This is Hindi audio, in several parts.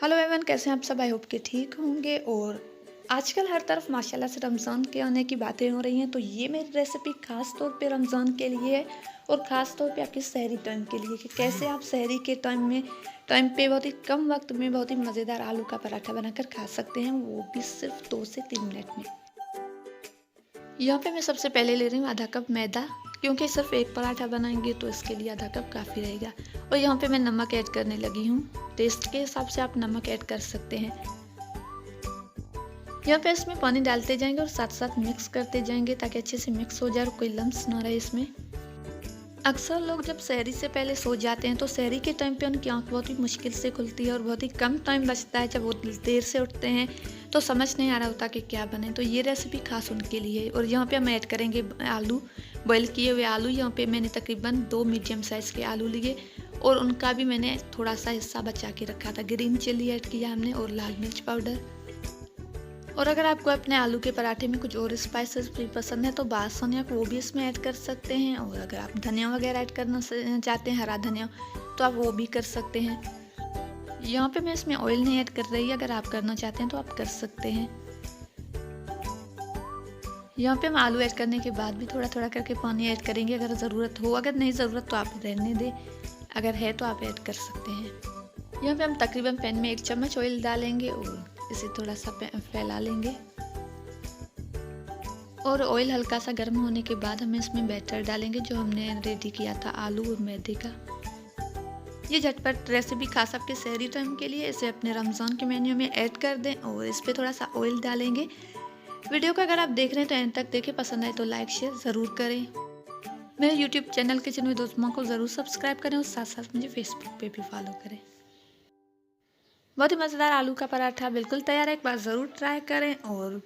हेलो एवरीवन, कैसे हैं आप सब। आई होप कि ठीक होंगे। और आजकल हर तरफ माशाल्लाह से रमज़ान के आने की बातें हो रही हैं, तो ये मेरी रेसिपी ख़ास तौर पे रमज़ान के लिए है और ख़ास तौर पे आपके सहरी टाइम के लिए कि कैसे आप सहरी के टाइम पे बहुत ही कम वक्त में बहुत ही मज़ेदार आलू का पराठा बनाकर खा सकते हैं, वो भी सिर्फ 2 से 3 मिनट में। यहाँ पे मैं सबसे पहले ले रही हूँ आधा कप मैदा, क्योंकि सिर्फ एक पराठा बनाएंगे तो इसके लिए आधा कप काफ़ी रहेगा। और यहाँ पे मैं नमक ऐड करने लगी हूँ। टेस्ट के हिसाब से आप नमक ऐड कर सकते हैं। यहाँ पे इसमें पानी डालते जाएंगे और साथ साथ मिक्स करते जाएंगे ताकि अच्छे से मिक्स हो जाए और कोई लम्स ना रहे इसमें। अक्सर लोग जब सहरी से पहले सो जाते हैं तो सहरी के टाइम पे उनकी आंख बहुत ही मुश्किल से खुलती है और बहुत ही कम टाइम बचता है। जब वो देर से उठते हैं तो समझ नहीं आ रहा होता कि क्या बने, तो ये रेसिपी खास उनके लिए है। और यहाँ पे हम ऐड करेंगे आलू, बॉईल किए हुए आलू। यहाँ पे मैंने तकरीबन 2 मीडियम साइज़ के आलू लिए और उनका भी मैंने थोड़ा सा हिस्सा बचा के रखा था। ग्रीन चिली ऐड किया हमने और लाल मिर्च पाउडर। और अगर आपको अपने आलू के पराठे में कुछ और स्पाइसेस भी पसंद है तो बासन या वो भी इसमें ऐड कर सकते हैं। और अगर आप धनिया वगैरह ऐड करना चाहते हैं, हरा धनिया, तो आप वो भी कर सकते हैं। यहाँ पे मैं इसमें ऑयल नहीं ऐड कर रही, अगर आप करना चाहते हैं तो आप कर सकते हैं। यहाँ पे हम आलू ऐड करने के बाद भी थोड़ा थोड़ा करके पानी ऐड करेंगे अगर ज़रूरत हो। अगर नहीं ज़रूरत तो आप रहने दें, अगर है तो आप ऐड कर सकते हैं। यहाँ पे हम तकरीबन पैन में 1 चम्मच ऑयल डालेंगे और इसे थोड़ा सा फैला लेंगे। और ऑयल हल्का सा गर्म होने के बाद हम इसमें बैटर डालेंगे जो हमने रेडी किया था आलू और मैदे का। ये झटपट रेसिपी खास आपके सहरी टाइम के लिए, इसे अपने रमज़ान के मेन्यू में ऐड कर दें और इस पर थोड़ा सा ऑयल डालेंगे। वीडियो को अगर आप देख रहे हैं तो एंड तक देखें, पसंद आए तो लाइक शेयर ज़रूर करें। मेरे यूट्यूब चैनल किचन विद उस्मा को ज़रूर सब्सक्राइब करें और साथ साथ मुझे फेसबुक पे भी फॉलो करें। बहुत ही मज़ेदार आलू का पराठा बिल्कुल तैयार है, एक बार ज़रूर ट्राई करें और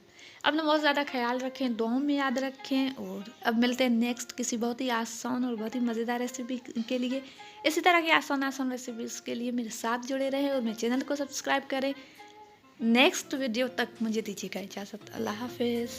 अपना बहुत ज़्यादा ख्याल रखें, दुआओं में याद रखें। और अब मिलते हैं नेक्स्ट किसी बहुत ही आसान और बहुत ही मज़ेदार रेसिपी के लिए। इसी तरह की आसान रेसिपीज़ के लिए मेरे साथ जुड़े रहें और मेरे चैनल को सब्सक्राइब करें। नेक्स्ट वीडियो तक मुझे दीजिएगा इजाज़त। अल्लाह हाफिज़।